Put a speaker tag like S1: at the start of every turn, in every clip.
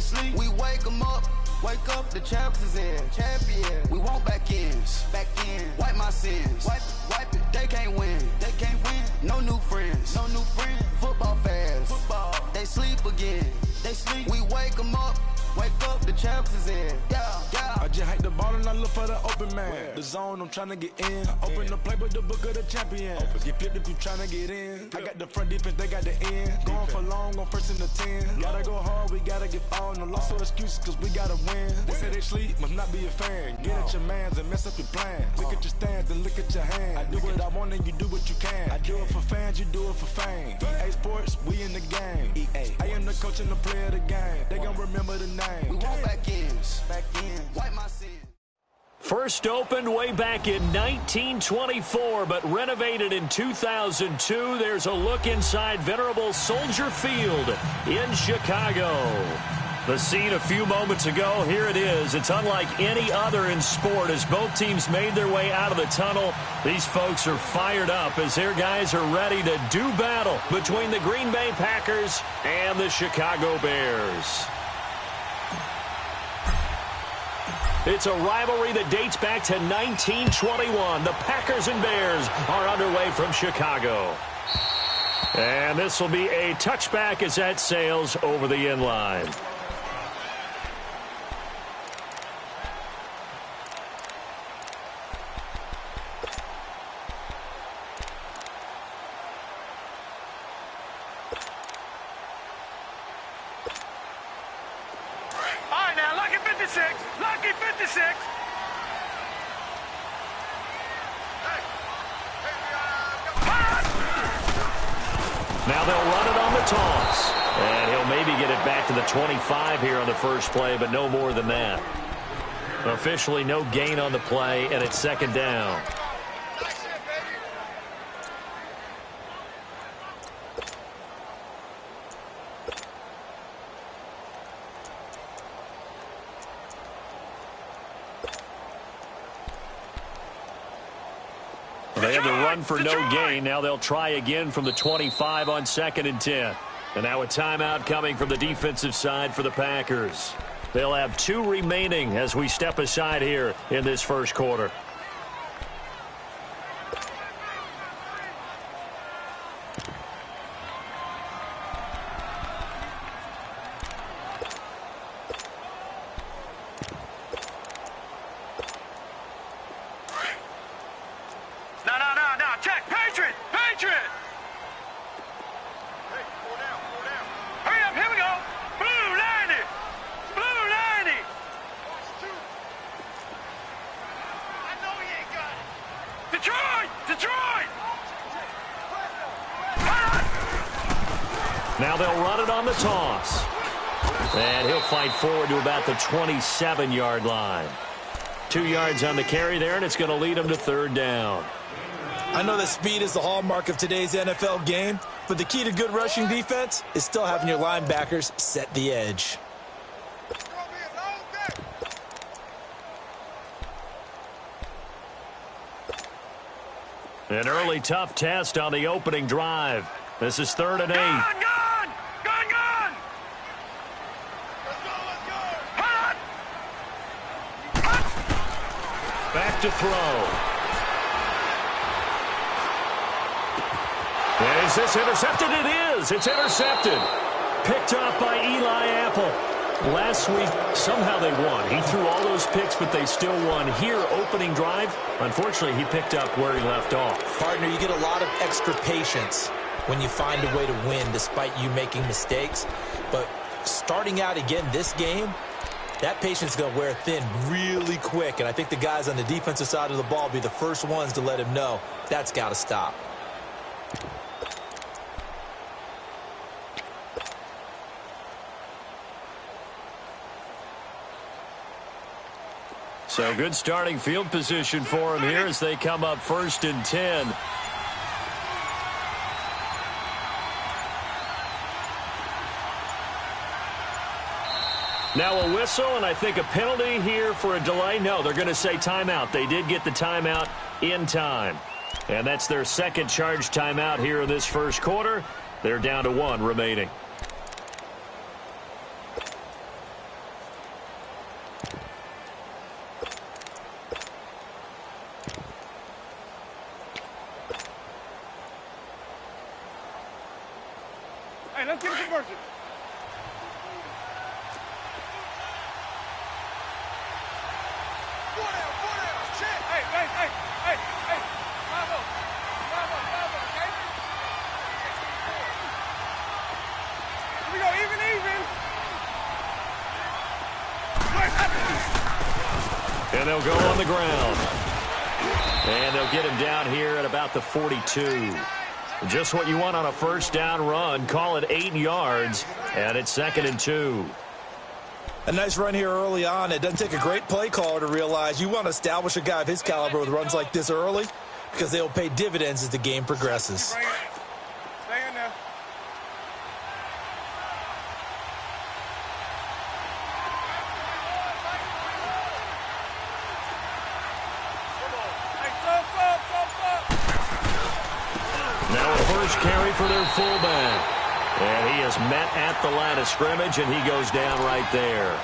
S1: sleep, we wake them up. Wake up, the champs is in. Champion. We want back ends. Back in. Wipe my sins. Wipe it. They can't win. They can't win. No new friends. No new friends. Football fans. Football. They sleep again. They sleep. We wake them up. Wake up, the champs is in. Yeah, yeah.
S2: I just hike the ball and I look for the open man. Where? The zone, I'm trying to get in. I open the play with the book of the champion. Get flipped if you trying to get in. I got the front defense, they got the end. Going for long, on first and the 10. Gotta go hard, we gotta get all. No loss or excuses, cause we gotta win. They say they sleep, must not be a fan. Get at your mans and mess up your plan. Look at your stands and look at your hands. I do what I want and you do what you can. I do it for fans, you do it for fame. EA Sports, we in the game. EA. I am the coach and the player of the game. They gon' remember the name.
S1: We want back ends. Back in. Wipe my sins.
S3: First opened way back in 1924, but renovated in 2002. There's a look inside venerable Soldier Field in Chicago. The scene a few moments ago, here it is. It's unlike any other in sport as both teams made their way out of the tunnel. These folks are fired up as their guys are ready to do battle between the Green Bay Packers and the Chicago Bears. It's a rivalry that dates back to 1921. The Packers and Bears are underway from Chicago. And this will be a touchback as that sails over the end line. Now they'll run it on the toss. And he'll maybe get it back to the 25 here on the first play, but no more than that. Officially no gain on the play, and it's second down. They had to run for no gain. Now they'll try again from the 25 on 2nd and 10. And now a timeout coming from the defensive side for the Packers. They'll have 2 remaining as we step aside here in this first quarter. Now they'll run it on the toss. And he'll fight forward to about the 27-yard line. 2 yards on the carry there, and it's going to lead him to 3rd down.
S4: I know that speed is the hallmark of today's NFL game, but the key to good rushing defense is still having your linebackers set the edge.
S3: An early tough test on the opening drive. This is 3rd and 8.
S5: Gone! Hot!
S3: Back to throw. Is this intercepted? It is. It's intercepted. Picked off by Eli Apple. Last week, somehow they won. He threw all those picks, but they still won. Here, opening drive, unfortunately, he picked up where he left off.
S4: Partner, you get a lot of extra patience when you find a way to win despite you making mistakes. But starting out again this game, that patience is going to wear thin really quick. And I think the guys on the defensive side of the ball will be the first ones to let him know that's got to stop.
S3: So good starting field position for him here as they come up 1st and 10. Now a whistle, and I think a penalty here for a delay. No, they're going to say timeout. They did get the timeout in time. And that's their second charge timeout here in this first quarter. They're down to 1 remaining.
S5: urgent. Four down, check. Hey. Bravo, okay? Here we go, even.
S3: And they'll go on the ground. And they'll get him down here at about the 42. Just what you want on a first down run. Call it 8 yards, and it's 2nd and 2.
S4: A nice run here early on. It doesn't take a great play caller to realize you want to establish a guy of his caliber with runs like this early because they'll pay dividends as the game progresses.
S5: Stay in there.
S3: Now a first carry for their fullback. And he is met at the line of scrimmage, and he goes down right there.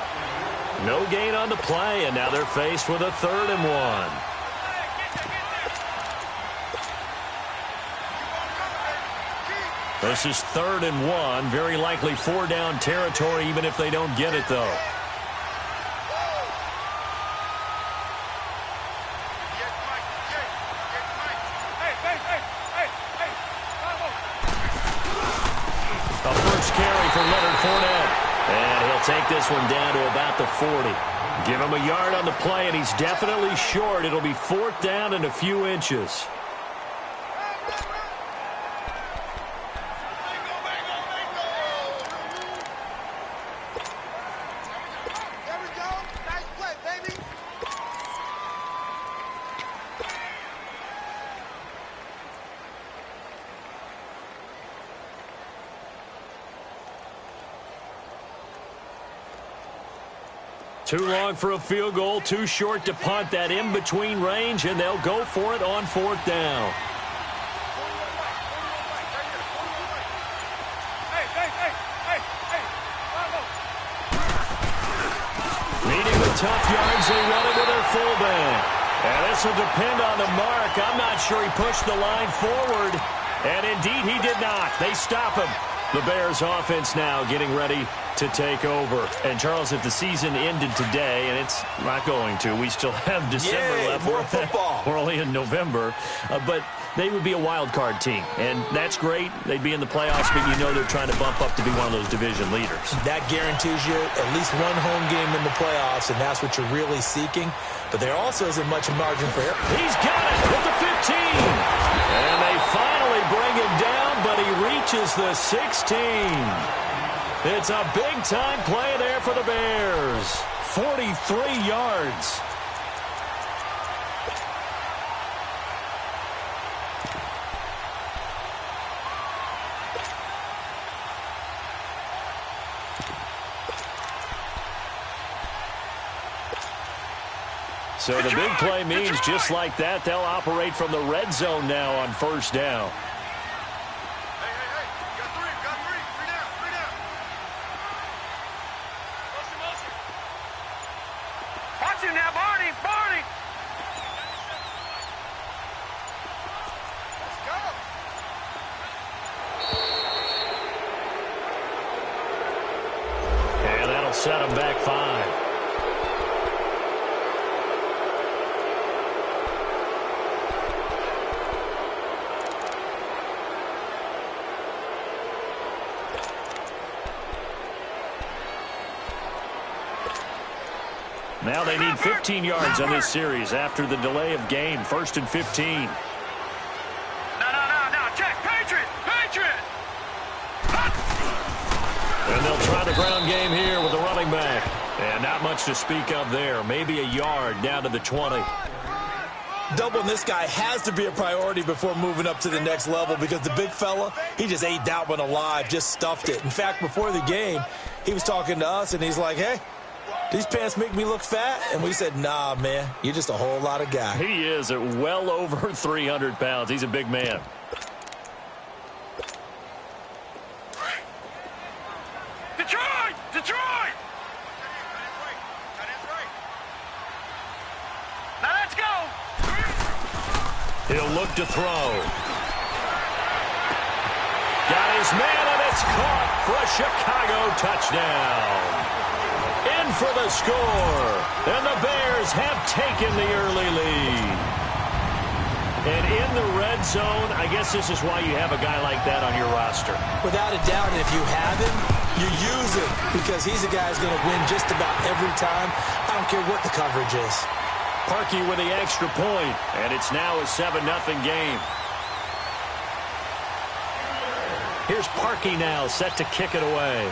S3: No gain on the play, and now they're faced with a 3rd and 1. This is 3rd and 1. Very likely 4-down territory, even if they don't get it, though. A first carry for Leonard Fournette. And he'll take this one down to about the 40. Give him a yard on the play, and he's definitely short. It'll be 4th down and a few inches. Too long for a field goal, too short to punt. That in-between range, and they'll go for it on 4th down. Needing the tough yards, they run it with their fullback. And this will depend on the mark. I'm not sure he pushed the line forward. And indeed, he did not. They stop him. The Bears offense now getting ready to take over. And, Charles, if the season ended today, and it's not going to, we still have December left.
S4: More football.
S3: We're only in November. But they would be a wild card team. And that's great. They'd be in the playoffs, but you know they're trying to bump up to be one of those division leaders.
S4: That guarantees you at least one home game in the playoffs, and that's what you're really seeking. But there also isn't much margin for error.
S3: He's got it with the 15. And they finally bring him down, but he reaches the 16. It's a big-time play there for the Bears. 43 yards. So the big play means just like that, they'll operate from the red zone now on 1st down.
S5: Hey, got three down. Motion. Watch him now, Barney. Let's go.
S3: And that'll set them back 5. Now they need 15 yards on this series after the delay of game. 1st and 15.
S5: No. Check. Patriot.
S3: And they'll try the ground game here with the running back. And not much to speak of there. Maybe a yard down to the 20.
S4: Doubling this guy has to be a priority before moving up to the next level because the big fella, he just ate that one alive, just stuffed it. In fact, before the game, he was talking to us, and he's like, hey, these pants make me look fat? And we said, nah, man, you're just a whole lot of guy.
S3: He is at well over 300 pounds. He's a big man.
S5: Detroit! Now let's go!
S3: He'll look to throw. Got his man, and it's It's caught for a Chicago touchdown. In for the score. And the Bears have taken the early lead. And in the red zone, I guess this is why you have a guy like that on your roster.
S4: Without a doubt, and if you have him, you use him because he's a guy who's going to win just about every time. I don't care what the coverage is.
S3: Parkey with the extra point, and it's now a 7-0 game. Here's Parkey now, set to kick it away.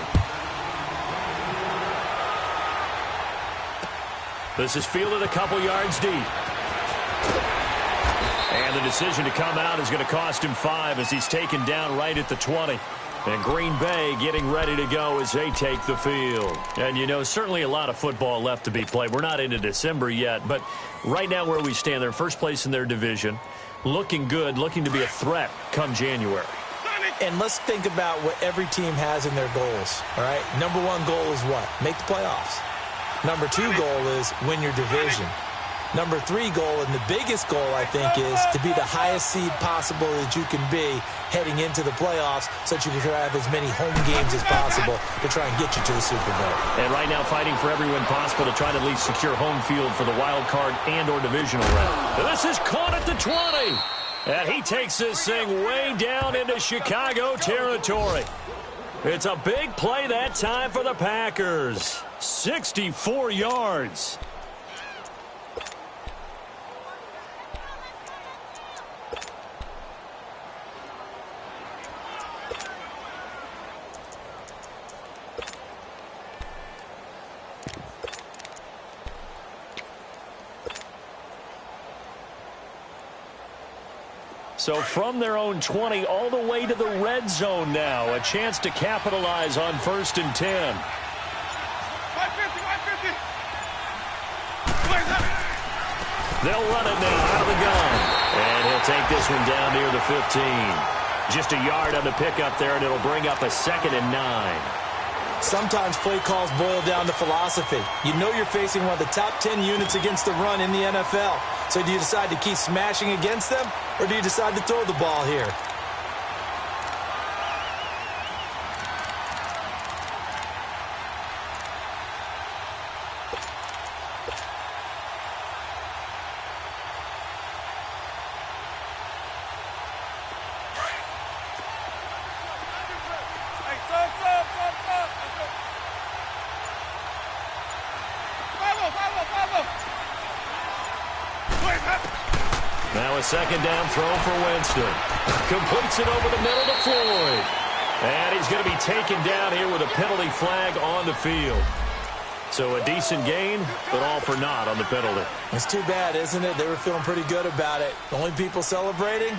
S3: This is fielded a couple yards deep. And the decision to come out is going to cost him 5 as he's taken down right at the 20. And Green Bay getting ready to go as they take the field. And, you know, certainly a lot of football left to be played. We're not into December yet, but right now where we stand, they're first place in their division, looking good, looking to be a threat come January.
S4: And let's think about what every team has in their goals, all right? Number 1 goal is what? Make the playoffs. Number 2 goal is win your division. Number 3 goal, and the biggest goal, I think, is to be the highest seed possible that you can be heading into the playoffs so that you can have as many home games as possible to try and get you to the Super Bowl.
S3: And right now fighting for every win possible to try to at least secure home field for the wild card and or divisional round. This is caught at the 20. And he takes this thing way down into Chicago territory. It's a big play that time for the Packers. 64 yards. So from their own 20 all the way to the red zone now. A chance to capitalize on 1st and 10. They'll run it now out of the gun. And he'll take this one down near the 15. Just a yard on the pickup there, and it'll bring up a 2nd and 9.
S4: Sometimes play calls boil down to philosophy. You know you're facing one of the top 10 units against the run in the NFL. So do you decide to keep smashing against them, or do you decide to throw the ball here?
S3: Now a 2nd down throw for Winston. Completes it over the middle to Floyd. And he's going to be taken down here with a penalty flag on the field. So a decent gain, but all for naught on the penalty.
S4: It's too bad, isn't it? They were feeling pretty good about it. The only people celebrating,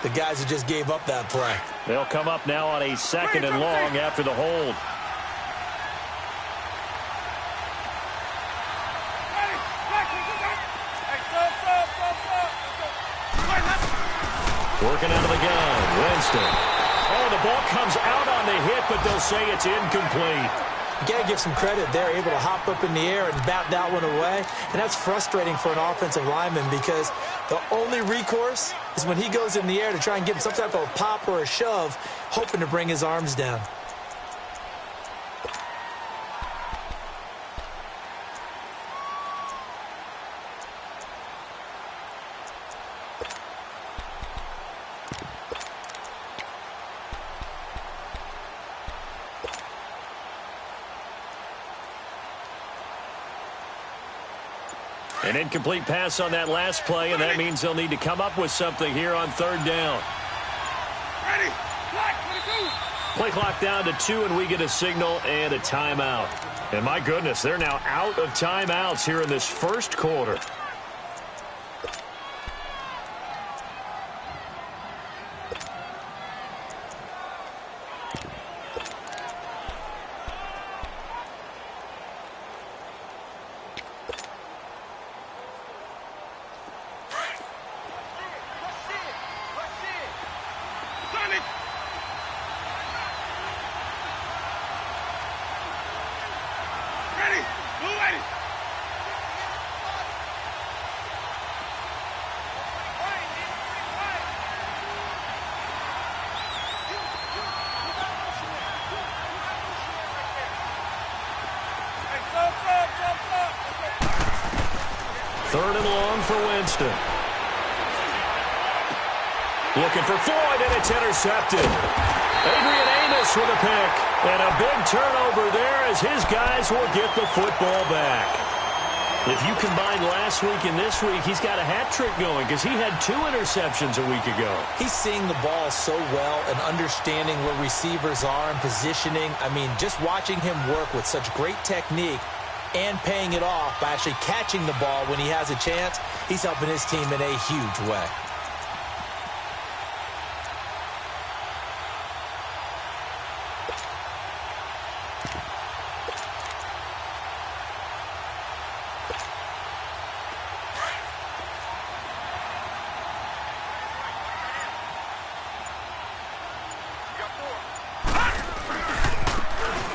S4: the guys who just gave up that play.
S3: They'll come up now on a 2nd and long after the hold. Working out of the gun, Winston. Oh, the ball comes out on the hit, but they'll say it's incomplete.
S4: You got to give some credit. They're able to hop up in the air and bat that one away. And that's frustrating for an offensive lineman because the only recourse is when he goes in the air to try and give him some type of a pop or a shove, hoping to bring his arms down.
S3: An incomplete pass on that last play, and that means they'll need to come up with something here on 3rd down.
S5: Ready.
S3: Play clock down to 2, and we get a signal and a timeout. And my goodness, they're now out of timeouts here in this 1st quarter. Third and long for Winston. Looking for Floyd, and it's intercepted. Adrian Amos with a pick. And a big turnover there as his guys will get the football back. If you combine last week and this week, he's got a hat trick going because he had 2 interceptions a week ago.
S4: He's seeing the ball so well and understanding where receivers are and positioning. I mean, just watching him work with such great technique and paying it off by actually catching the ball when he has a chance, he's helping his team in a huge way.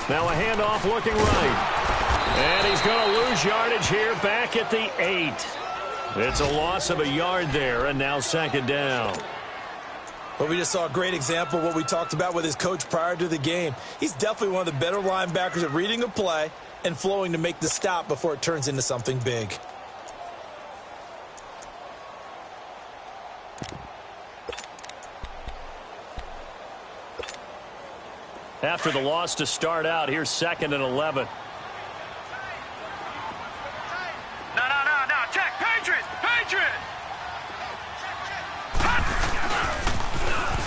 S3: Now a handoff looking right. And he's going to lose yardage here back at the 8. It's a loss of a yard there, and now second down.
S4: Well, we just saw a great example of what we talked about with his coach prior to the game. He's definitely one of the better linebackers at reading a play and flowing to make the stop before it turns into something big.
S3: After the loss to start out, here's 2nd and 11.
S5: No. Check. Patriots.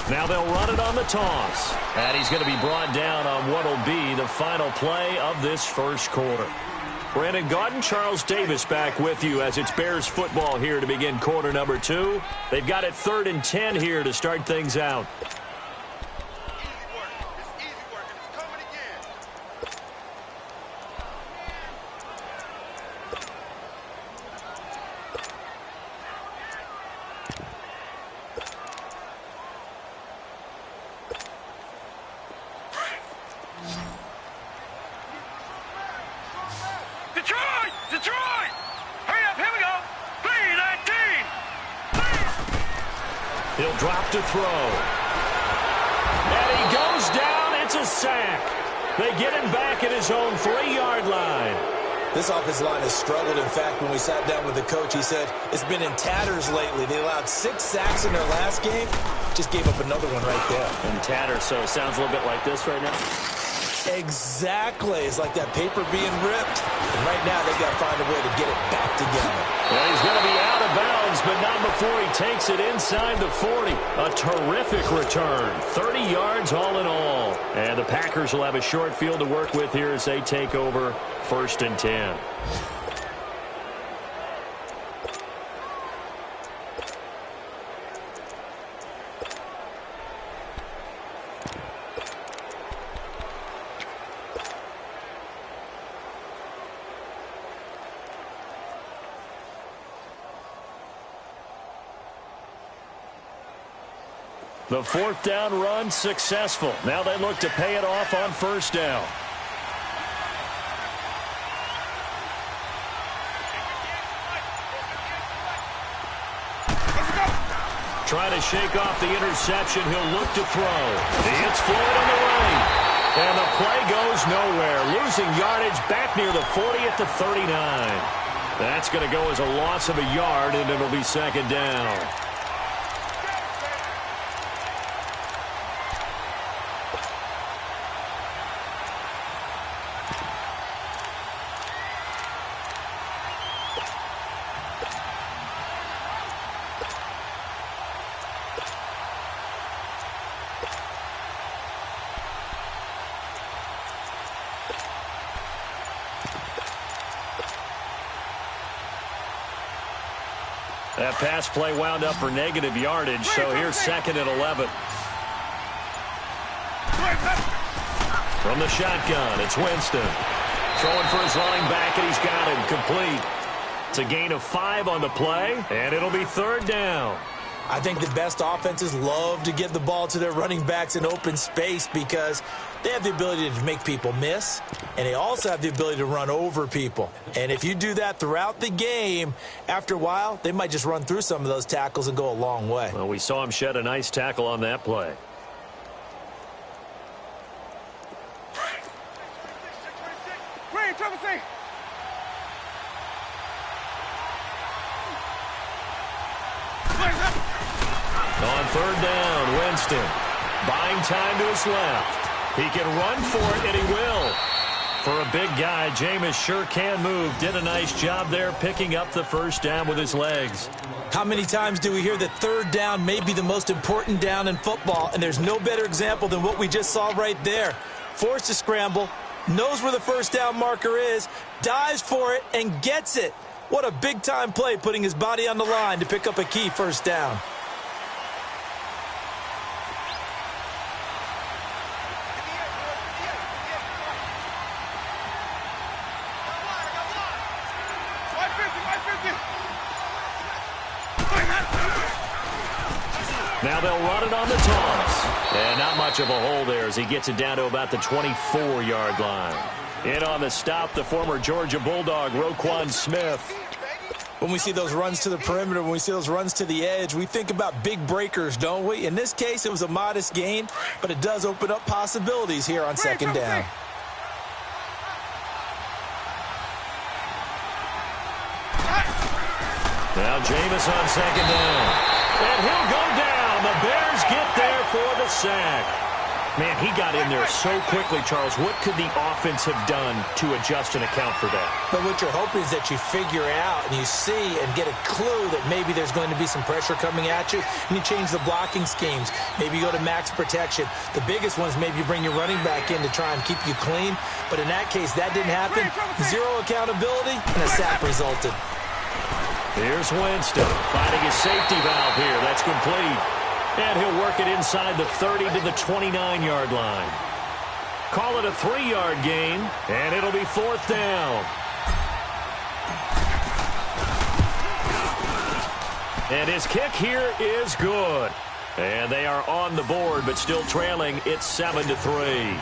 S3: Now they'll run it on the toss. And he's going to be brought down on what will be the final play of this first quarter. Brandon Gaudin, Charles Davis back with you as it's Bears football here to begin quarter number 2. They've got it 3rd and 10 here to start things out.
S5: Detroit! Hurry up, here we go! 3-19!
S3: He'll drop to throw. And he goes down. It's a sack. They get him back at his own 3-yard line.
S4: This offensive line has struggled. In fact, when we sat down with the coach, he said it's been in tatters lately. They allowed 6 sacks in their last game. Just gave up another one right there.
S3: In tatters, so it sounds a little bit like this right now.
S4: Exactly. It's like that paper being ripped. And right now, they've got to find a way to get it back together.
S3: Well, he's going to be out of bounds, but not before he takes it inside the 40. A terrific return. 30 yards all in all. And the Packers will have a short field to work with here as they take over 1st and 10. The 4th down run successful. Now they look to pay it off on 1st down. Trying to shake off the interception. He'll look to throw. It's Floyd on the right. And the play goes nowhere. Losing yardage back near the 40 at the 39. That's going to go as a loss of a yard, and it'll be 2nd down. That pass play wound up for negative yardage, so here's 2nd and 11. From the shotgun, it's Winston. Throwing for his running back, and he's got him complete. It's a gain of 5 on the play, and it'll be 3rd down.
S4: I think the best offenses love to get the ball to their running backs in open space because they have the ability to make people miss, and they also have the ability to run over people. And if you do that throughout the game, after a while, they might just run through some of those tackles and go a long way.
S3: Well, we saw him shed a nice tackle on that play.
S5: Green, triple C.
S3: On third down, Winston buying time to his left. He can run for it, and he will. For a big guy, Jameis sure can move. Did a nice job there picking up the first down with his legs.
S4: How many times do we hear that third down may be the most important down in football, and there's no better example than what we just saw right there. Forced to scramble, knows where the first down marker is, dives for it, and gets it. What a big-time play, putting his body on the line to pick up a key first down.
S3: Now they'll run it on the toss. And not much of a hole there as he gets it down to about the 24-yard line. In on the stop, the former Georgia Bulldog, Roquan Smith.
S4: When we see those runs to the perimeter, when we see those runs to the edge, we think about big breakers, don't we? In this case, it was a modest gain, but it does open up possibilities here on second down.
S3: Now Jameis on second down. And he'll go down. The Bears get there for the sack. Man, he got in there so quickly, Charles. What could the offense have done to adjust and account for that?
S4: But what you're hoping is that you figure out and you see and get a clue that maybe there's going to be some pressure coming at you, and you change the blocking schemes. Maybe you go to max protection. The biggest one is maybe you bring your running back in to try and keep you clean. But in that case, that didn't happen. Zero accountability, and a sack resulted.
S3: Here's Winston finding his safety valve here. That's complete. And he'll work it inside the 30 to the 29-yard line. Call it a 3-yard gain, and it'll be fourth down. And his kick here is good. And they are on the board, but still trailing. It's 7-3.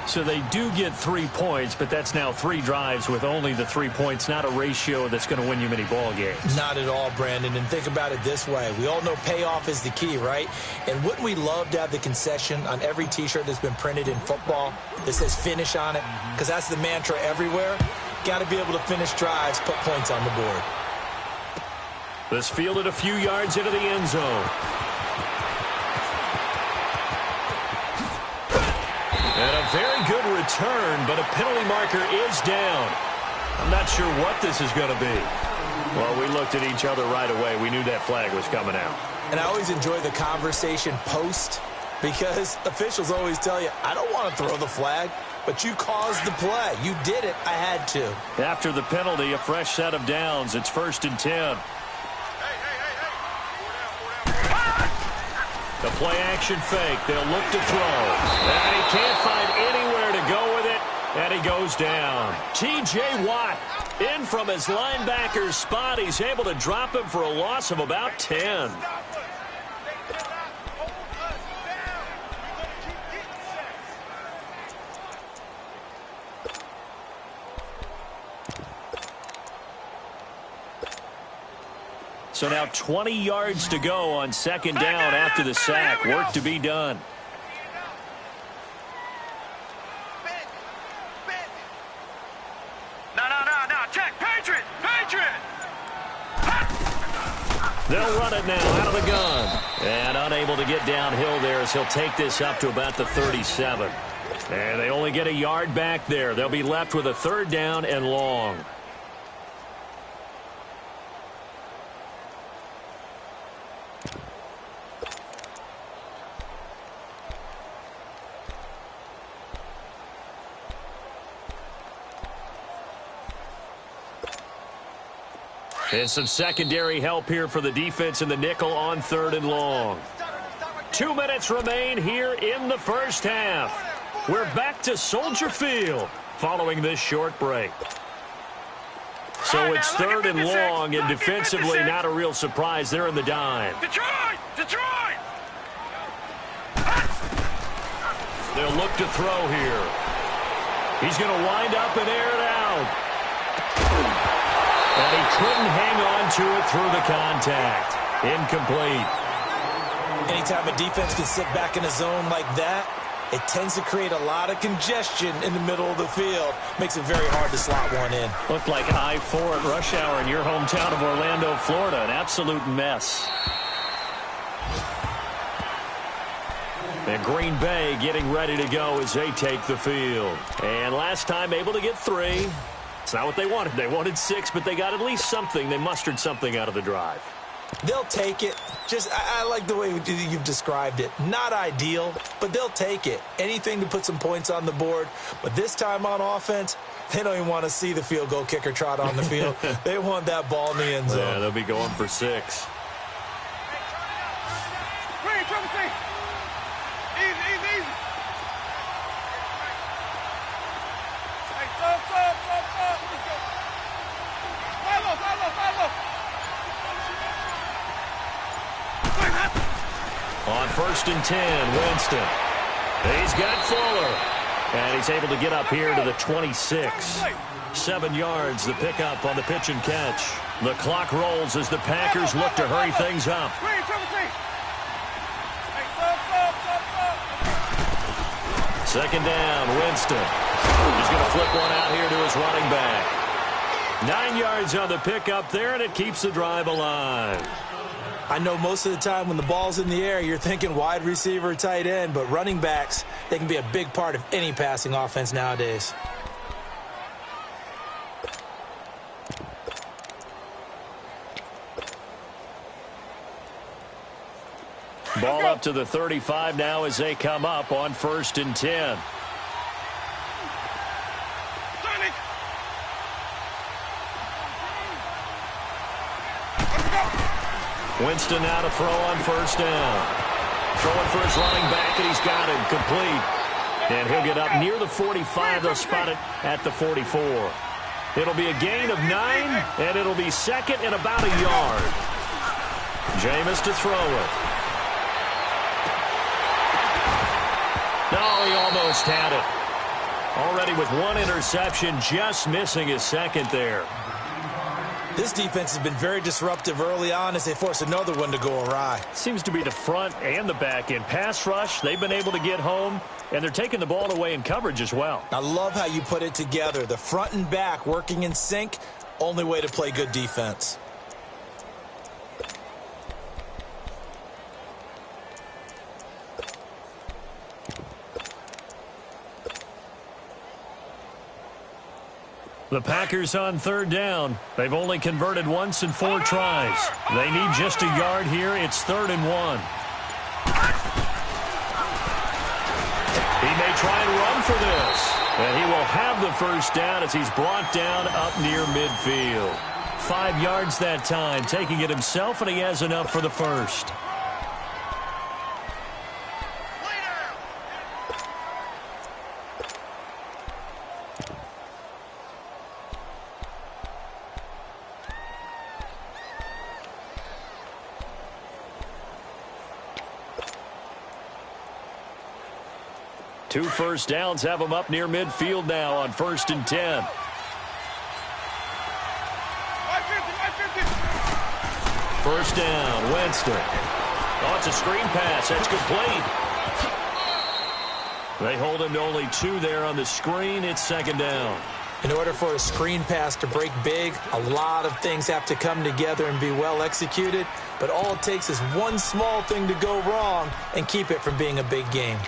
S3: So they do get 3 points, but that's now 3 drives with only the 3 points, not a ratio that's going to win you many ball games.
S4: Not at all, Brandon. And think about it this way. We all know payoff is the key, right? And wouldn't we love to have the concession on every T-shirt that's been printed in football that says finish on it? Because that's the mantra everywhere. Got to be able to finish drives, put points on the board.
S3: This fielded a few yards into the end zone. And a very good return, but a penalty marker is down. I'm not sure what this is going to be. Well, we looked at each other right away. We knew that flag was coming out.
S4: And I always enjoy the conversation post because officials always tell you, I don't want to throw the flag, but you caused the play. You did it. I had to.
S3: After the penalty, a fresh set of downs. It's 1st and 10. The play-action fake. They'll look to throw. And he can't find anywhere to go with it. And he goes down. T.J. Watt in from his linebacker's spot. He's able to drop him for a loss of about 10. So now 20 yards to go on second down after the sack. Work to be done.
S5: No. Check. Patriot.
S3: They'll run it now out of the gun. And unable to get downhill there as he'll take this up to about the 37. And they only get a yard back there. They'll be left with a third down and long. And some secondary help here for the defense in the nickel on third and long. 2 minutes remain here in the first half. We're back to Soldier Field following this short break. So it's third and long, and defensively not a real surprise. They're in the dime.
S5: Detroit!
S3: They'll look to throw here. He's going to wind up and air it out. And he couldn't hang on to it through the contact. Incomplete.
S4: Anytime a defense can sit back in a zone like that, it tends to create a lot of congestion in the middle of the field. Makes it very hard to slot one in.
S3: Looked like I-4 at rush hour in your hometown of Orlando, Florida. An absolute mess. And Green Bay getting ready to go as they take the field. And last time able to get 3. It's not what they wanted. They wanted 6, but they got at least something. They mustered something out of the drive.
S4: They'll take it. I like the way you've described it. Not ideal, but they'll take it. Anything to put some points on the board. But this time on offense, they don't even want to see the field goal kicker trot on the field. They want that ball in the end zone.
S3: Yeah, they'll be going for 6. On 1st and 10, Winston. He's got Fuller. And he's able to get up here to the 26. 7 yards, the pickup on the pitch and catch. The clock rolls as the Packers look to hurry things up. Second down, Winston. He's going to flip one out here to his running back. 9 yards on the pickup there, and it keeps the drive alive.
S4: I know most of the time when the ball's in the air, you're thinking wide receiver, tight end, but running backs, they can be a big part of any passing offense nowadays.
S3: Ball up to the 35 now as they come up on 1st and 10. Winston now to throw on 1st down. Throwing for his running back, and he's got him complete. And he'll get up near the 45. They'll spot it at the 44. It'll be a gain of 9, and it'll be 2nd and about a yard. Jameis to throw it. No, he almost had it. Already with 1 interception, just missing his 2nd there.
S4: This defense has been very disruptive early on as they force another one to go awry.
S3: Seems to be the front and the back end. Pass rush, they've been able to get home, and they're taking the ball away in coverage as well.
S4: I love how you put it together. The front and back working in sync, only way to play good defense.
S3: The Packers on 3rd down. They've only converted once in 4 tries. They need just a yard here. It's 3rd and 1. He may try and run for this. And he will have the 1st down as he's brought down up near midfield. 5 yards that time, taking it himself, and he has enough for the 1st. Two 1st downs have them up near midfield now on 1st and 10. First down, Winston. Oh, it's a screen pass. That's complete. They hold him to only 2 there on the screen. It's 2nd down.
S4: In order for a screen pass to break big, a lot of things have to come together and be well executed. But all it takes is one small thing to go wrong and keep it from being a big game.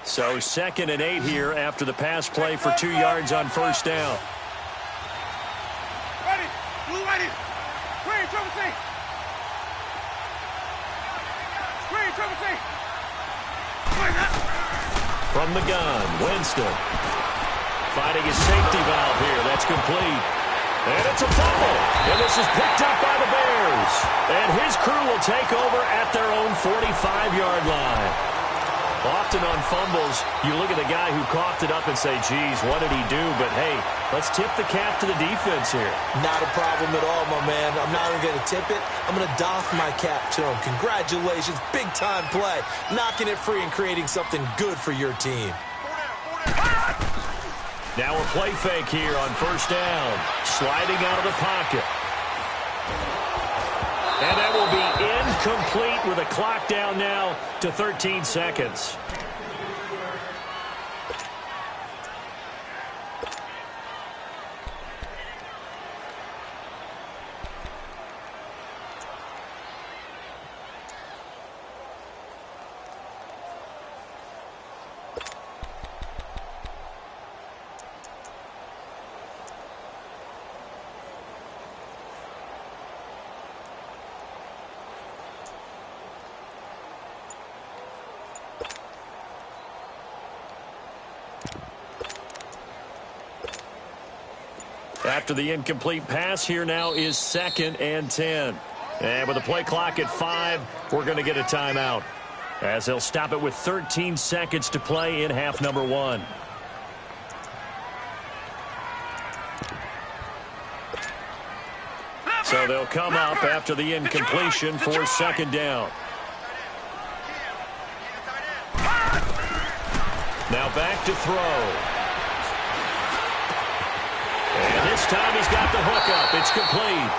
S3: So 2nd and 8 here after the pass play for 2 yards on 1st down.
S5: Ready, blue ready. Green, triple C. Green, triple C.
S3: From the gun, Winston. Finding his safety valve here. That's complete. And it's a fumble. And this is picked up by the Bears. And his crew will take over at their own 45-yard line. Often on fumbles, you look at the guy who coughed it up and say, geez, what did he do? But, hey, let's tip the cap to the defense here.
S4: Not a problem at all, my man. I'm not even going to tip it. I'm going to doff my cap to him. Congratulations. Big-time play. Knocking it free and creating something good for your team.
S3: Now a play fake here on 1st down. Sliding out of the pocket. And that will be incomplete with a clock down now to 13 seconds. After the incomplete pass, here now is 2nd and 10. And with the play clock at 5, we're going to get a timeout, as they'll stop it with 13 seconds to play in half number 1. So they'll come up after the incompletion for 2nd down. Now back to throw. And this time he's got the hook up. It's complete.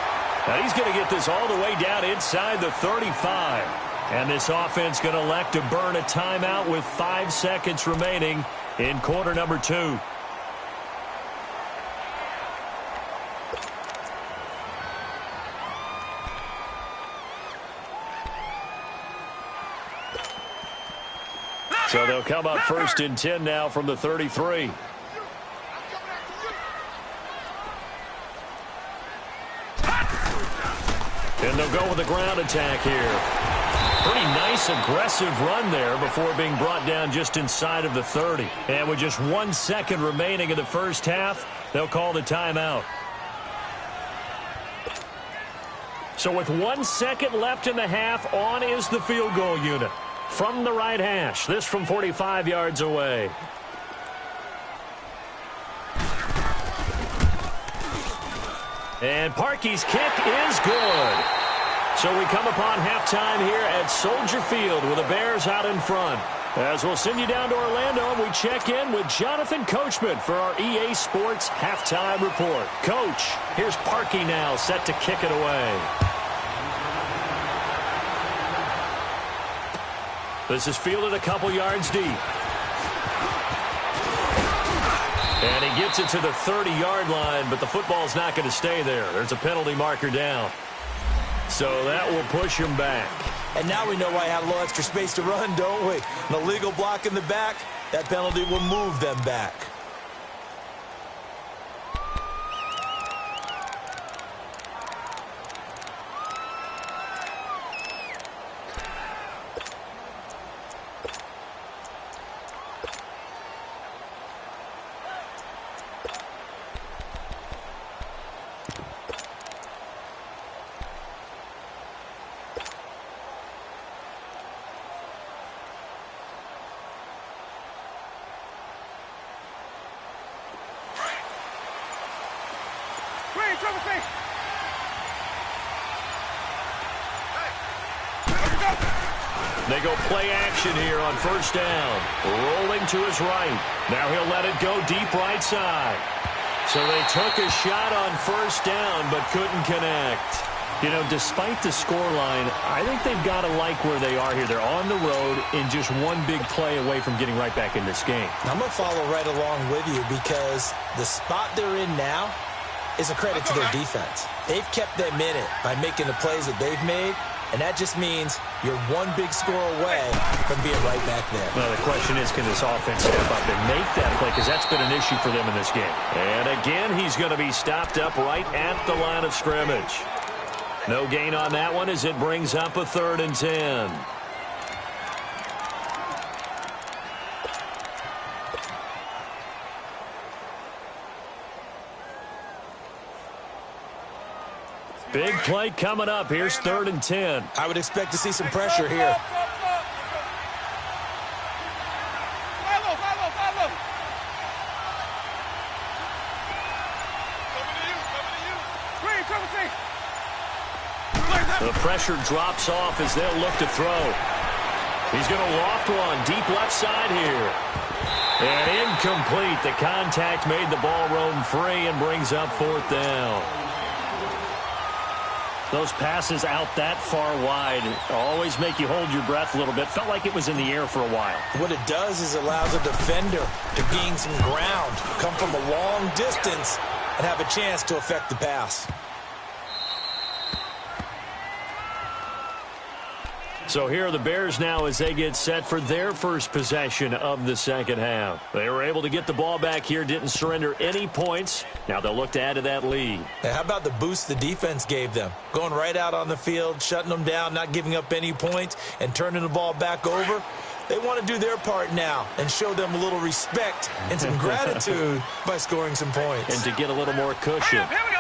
S3: Now he's going to get this all the way down inside the 35. And this offense going to elect to burn a timeout with 5 seconds remaining in quarter number 2. So they'll come up 1st and 10 now from the 33. And they'll go with a ground attack here. Pretty nice, aggressive run there before being brought down just inside of the 30. And with just 1 second remaining in the first half, they'll call the timeout. So with 1 second left in the half, on is the field goal unit. From the right hash, this from 45 yards away. And Parkey's kick is good. So we come upon halftime here at Soldier Field with the Bears out in front. As we'll send you down to Orlando, we check in with Jonathan Coachman for our EA Sports Halftime Report. Coach, here's Parkey now set to kick it away. This is fielded a couple yards deep. And he gets it to the 30-yard line, but the football's not going to stay there. There's a penalty marker down. So that will push him back.
S4: And now we know why I have a little extra space to run, don't we? An illegal block in the back, that penalty will move them back.
S3: They go play action here on 1st down. Rolling to his right. Now he'll let it go deep right side. So they took a shot on 1st down but couldn't connect. You know, despite the scoreline, I think they've got to like where they are here. They're on the road in just one big play away from getting right back in this game.
S4: I'm going to follow right along with you because the spot they're in now is a credit to their defense. They've kept them in it by making the plays that they've made, and that just means you're one big score away from being right back there.
S3: Well, the question is, can this offense step up and make that play? Because that's been an issue for them in this game. And again, he's going to be stopped up right at the line of scrimmage. No gain on that one as it brings up a 3rd and 10. Big play coming up. Here's 3rd and 10.
S4: I would expect to see some pressure here.
S3: The pressure drops off as they'll look to throw. He's going to loft one deep left side here. And incomplete. The contact made the ball roam free and brings up 4th down. Those passes out that far wide always make you hold your breath a little bit. Felt like it was in the air for a while.
S4: What it does is allows a defender to gain some ground, come from a long distance, and have a chance to affect the pass.
S3: So here are the Bears now as they get set for their first possession of the second half. They were able to get the ball back here, didn't surrender any points. Now they'll look to add to that lead.
S4: And how about the boost the defense gave them? Going right out on the field, shutting them down, not giving up any points, and turning the ball back over. They want to do their part now and show them a little respect and some gratitude by scoring some points.
S3: And to get a little more cushion.
S5: Here we go.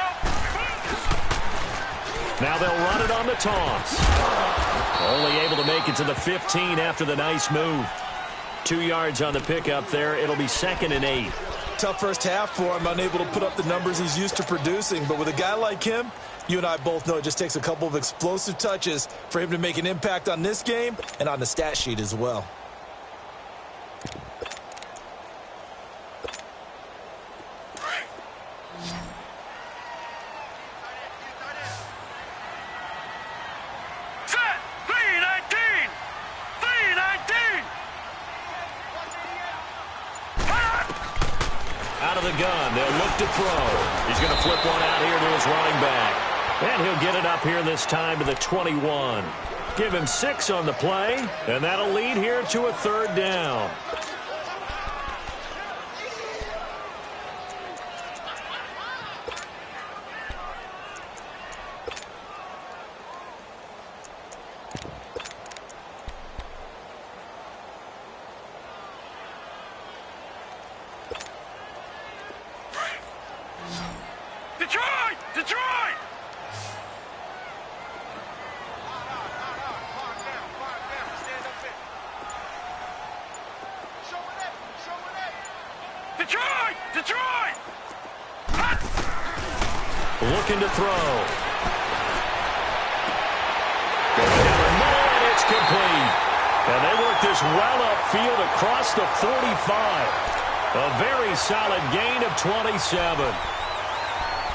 S3: Now they'll run it on the toss. Only able to make it to the 15 after the nice move. 2 yards on the pickup there. It'll be 2nd and 8.
S4: Tough first half for him, unable to put up the numbers he's used to producing. But with a guy like him, you and I both know it just takes a couple of explosive touches for him to make an impact on this game and on the stat sheet as well.
S3: Out of the gun, they'll look to throw. He's going to flip one out here to his running back. And he'll get it up here this time to the 21. Give him 6 on the play, and that'll lead here to a 3rd down.
S5: Detroit! Detroit! Detroit! Detroit!
S3: Looking to throw. Going down the middle, and it's complete. And they work this well upfield across the 45. A very solid gain of 27.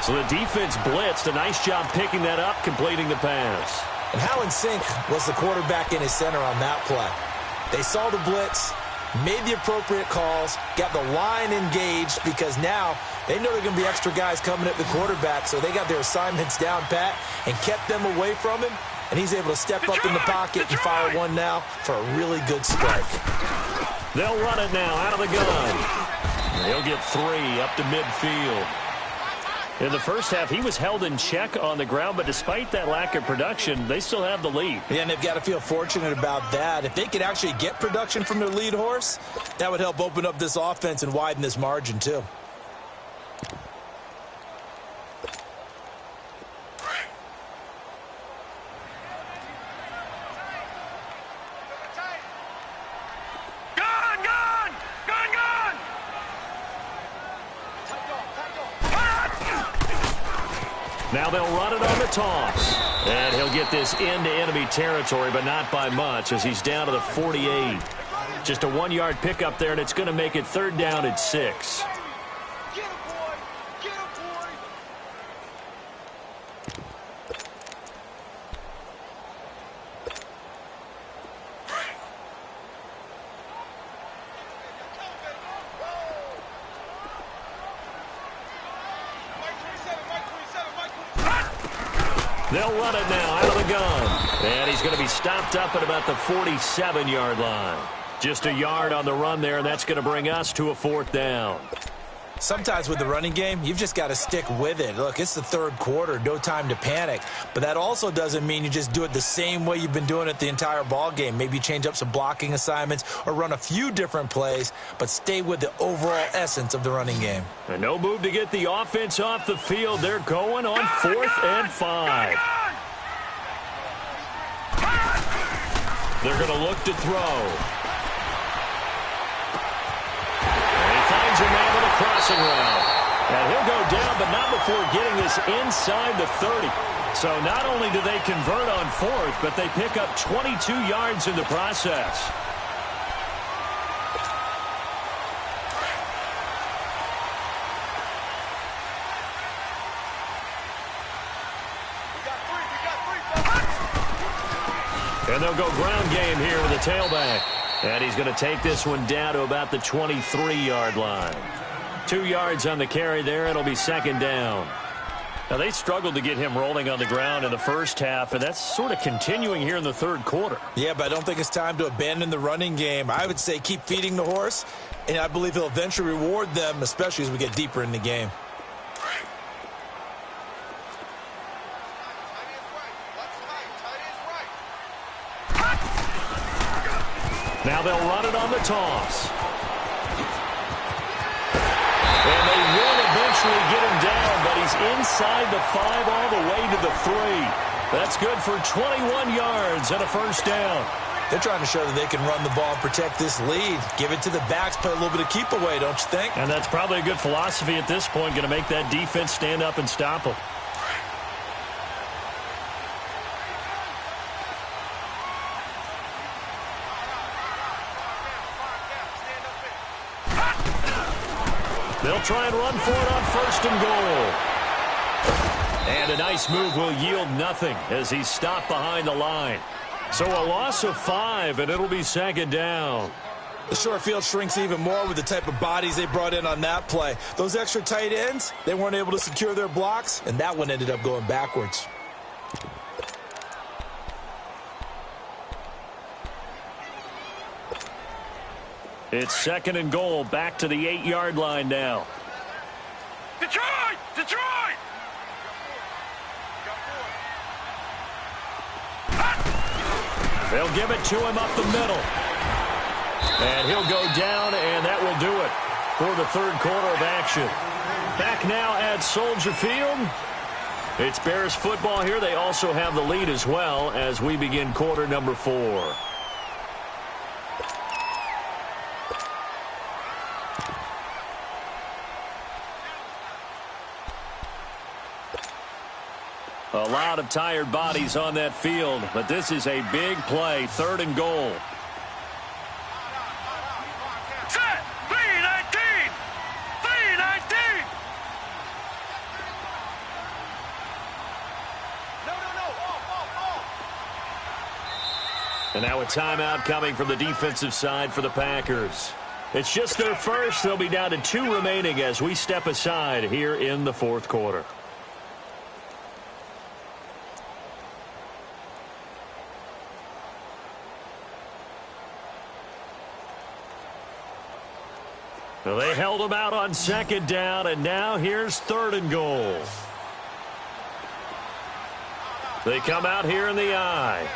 S3: So the defense blitzed. A nice job picking that up, completing the pass.
S4: And how in sync was the quarterback in his center on that play? They saw the blitz, made the appropriate calls, got the line engaged because now they know there are going to be extra guys coming at the quarterback, so they got their assignments down pat and kept them away from him, and he's able to step up in the pocket and fire one now for a really good strike.
S3: They'll run it now out of the gun. He'll get 3 up to midfield. In the first half, he was held in check on the ground, but despite that lack of production, they still have the lead.
S4: Yeah, and they've got to feel fortunate about that. If they could actually get production from their lead horse, that would help open up this offense and widen this margin, too.
S3: Now they'll run it on the toss. And he'll get this into enemy territory, but not by much as he's down to the 48. Just a 1-yard pickup there, and it's going to make it 3rd down and 6. They'll run it now out of the gun. And he's going to be stopped up at about the 47-yard line. Just a yard on the run there, and that's going to bring us to a 4th down.
S4: Sometimes with the running game, you've just got to stick with it. Look, it's the 3rd quarter, no time to panic. But that also doesn't mean you just do it the same way you've been doing it the entire ball game. Maybe change up some blocking assignments or run a few different plays, but stay with the overall essence of the running game.
S3: And no move to get the offense off the field. They're going on 4th and 5. They're going to look to throw. A man with a crossing route. And he'll go down, but not before getting this inside the 30. So not only do they convert on 4th, but they pick up 22 yards in the process. And they'll go ground game here with a tailback. And he's going to take this one down to about the 23-yard line. 2 yards on the carry there. It'll be 2nd down. Now, they struggled to get him rolling on the ground in the first half, and that's sort of continuing here in the 3rd quarter.
S4: Yeah, but I don't think it's time to abandon the running game. I would say keep feeding the horse, and I believe he'll eventually reward them, especially as we get deeper in the game.
S3: Now they'll run it on the toss. And they will eventually get him down, but he's inside the 5 all the way to the 3. That's good for 21 yards and a first down.
S4: They're trying to show that they can run the ball and protect this lead. Give it to the backs, play a little bit of keep away, don't you think?
S3: And that's probably a good philosophy at this point, going to make that defense stand up and stop them. They'll try and run for it on first and goal. And a nice move will yield nothing as he's stopped behind the line. So a loss of 5, and it'll be second down.
S4: The short field shrinks even more with the type of bodies they brought in on that play. Those extra tight ends, they weren't able to secure their blocks, and that one ended up going backwards.
S3: It's second and goal, back to the 8-yard line now.
S5: Detroit! Detroit!
S3: They'll give it to him up the middle. And he'll go down, and that will do it for the third quarter of action. Back now at Soldier Field. It's Bears football here. They also have the lead as well as we begin quarter number 4. A lot of tired bodies on that field, but this is a big play, third and goal.
S5: Set! 3-19! 3-19!
S3: And now a timeout coming from the defensive side for the Packers. It's just their first. They'll be down to 2 remaining as we step aside here in the fourth quarter. Well, they held them out on second down, and now here's third and goal. They come out here in the eye.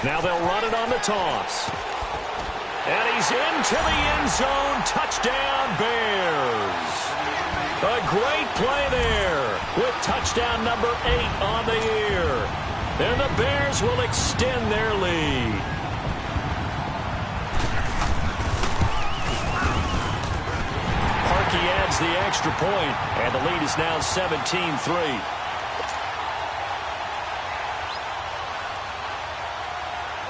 S3: Now they'll run it on the toss. And he's into the end zone. Touchdown, Bears. A great play there with touchdown number 8 on the year. And the Bears will extend their lead. He adds the extra point, and the lead is now 17-3.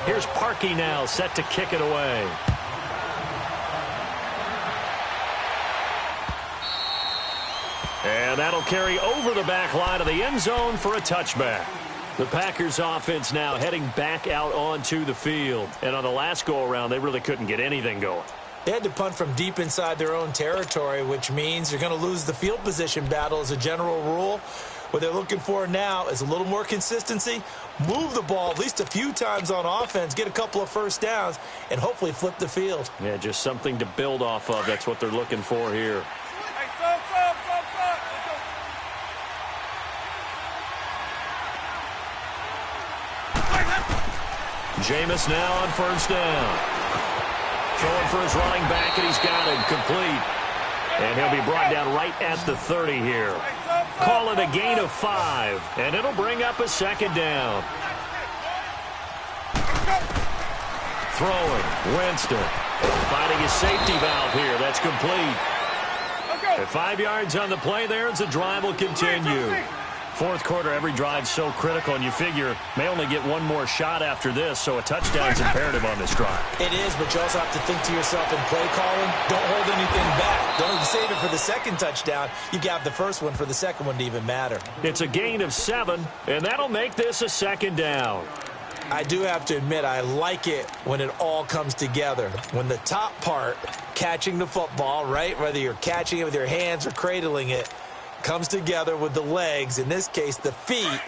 S3: Here's Parkey now, set to kick it away. And that'll carry over the back line of the end zone for a touchback. The Packers offense now heading back out onto the field. And on the last go-around, they really couldn't get anything going.
S4: They had to punt from deep inside their own territory, which means you're going to lose the field position battle as a general rule. What they're looking for now is a little more consistency, move the ball at least a few times on offense, get a couple of first downs, and hopefully flip the field.
S3: Yeah, just something to build off of. That's what they're looking for here. Jameis now on first down. Throwing for his running back, and he's got it complete. And he'll be brought down right at the 30 here. Call it a gain of 5, and it'll bring up a second down. Throwing, Winston. Finding his safety valve here. That's complete. At 5 yards on the play there, as the drive will continue. Fourth quarter, every drive's so critical, and you figure may only get one more shot after this, so a touchdown's imperative on this drive.
S4: It is, but you also have to think to yourself in play calling, don't hold anything back. Don't even save it for the second touchdown. You got the first one for the second one to even matter.
S3: It's a gain of 7, and that'll make this a second down.
S4: I do have to admit, I like it when it all comes together. When the top part, catching the football, right, whether you're catching it with your hands or cradling it, comes together with the legs, in this case the feet,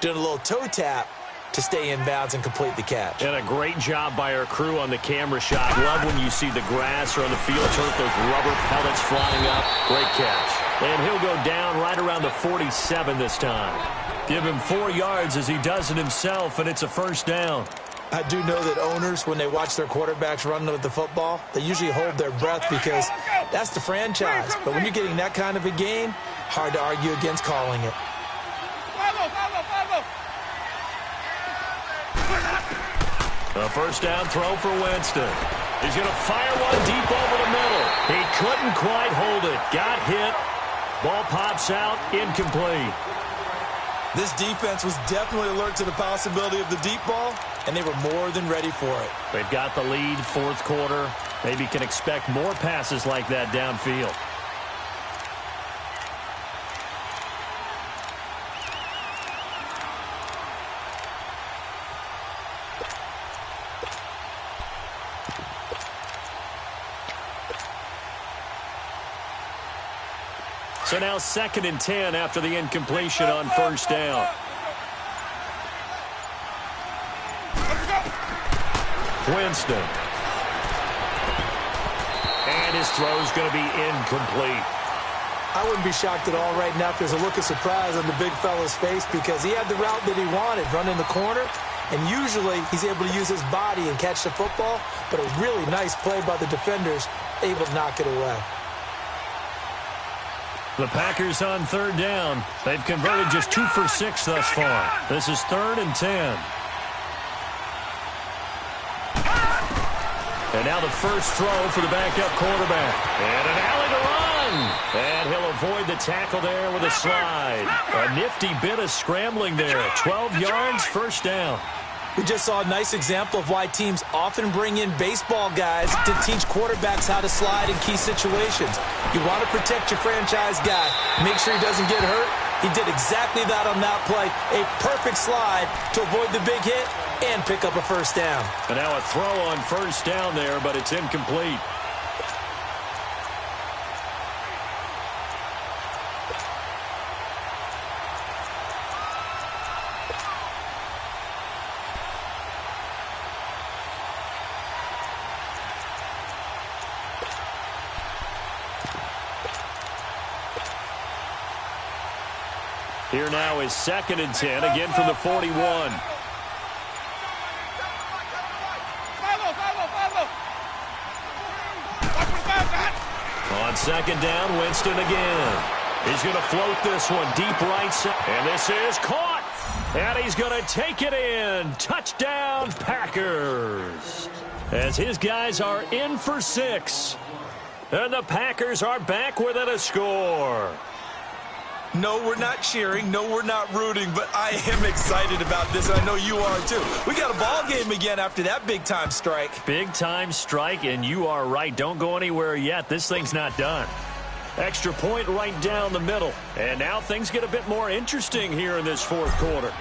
S4: doing a little toe tap to stay in bounds and complete the catch.
S3: And a great job by our crew on the camera shot. Love when you see the grass or on the field turf, those rubber pellets flying up. Great catch. And he'll go down right around the 47 this time. Give him 4 yards as he does it himself, and it's a first down.
S4: I do know that owners, when they watch their quarterbacks run with the football, they usually hold their breath because that's the franchise. But when you're getting that kind of a gain, hard to argue against calling it.
S3: A first down throw for Winston. He's going to fire one deep over the middle. He couldn't quite hold it. Got hit. Ball pops out, incomplete.
S4: This defense was definitely alert to the possibility of the deep ball, and they were more than ready for it.
S3: They've got the lead, fourth quarter. Maybe can expect more passes like that downfield. So now 2nd and 10 after the incompletion on first down. Winston. And his throw's going to be incomplete.
S4: I wouldn't be shocked at all right now if there's a look of surprise on the big fella's face because he had the route that he wanted, running the corner, and usually he's able to use his body and catch the football, but a really nice play by the defenders, able to knock it away.
S3: The Packers on 3rd down. They've converted just 2 for 6 thus far. This is 3rd and 10. And now the first throw for the backup quarterback. And an alley to run. And he'll avoid the tackle there with a slide. A nifty bit of scrambling there. 12 yards, first down.
S4: We just saw a nice example of why teams often bring in baseball guys to teach quarterbacks how to slide in key situations. You want to protect your franchise guy. Make sure he doesn't get hurt. He did exactly that on that play. A perfect slide to avoid the big hit and pick up a first down.
S3: And now a throw on first down there, but it's incomplete. Here now is 2nd and 10, again from the 41. On 2nd down, Winston again. He's going to float this one deep right side. And this is caught. And he's going to take it in. Touchdown, Packers. As his guys are in for 6. And the Packers are back within a score.
S4: No, we're not cheering. No, we're not rooting. But I am excited about this, and I know you are too. We got a ball game again after that big-time strike.
S3: Big-time strike, and you are right. Don't go anywhere yet. This thing's not done. Extra point right down the middle. And now things get a bit more interesting here in this fourth quarter.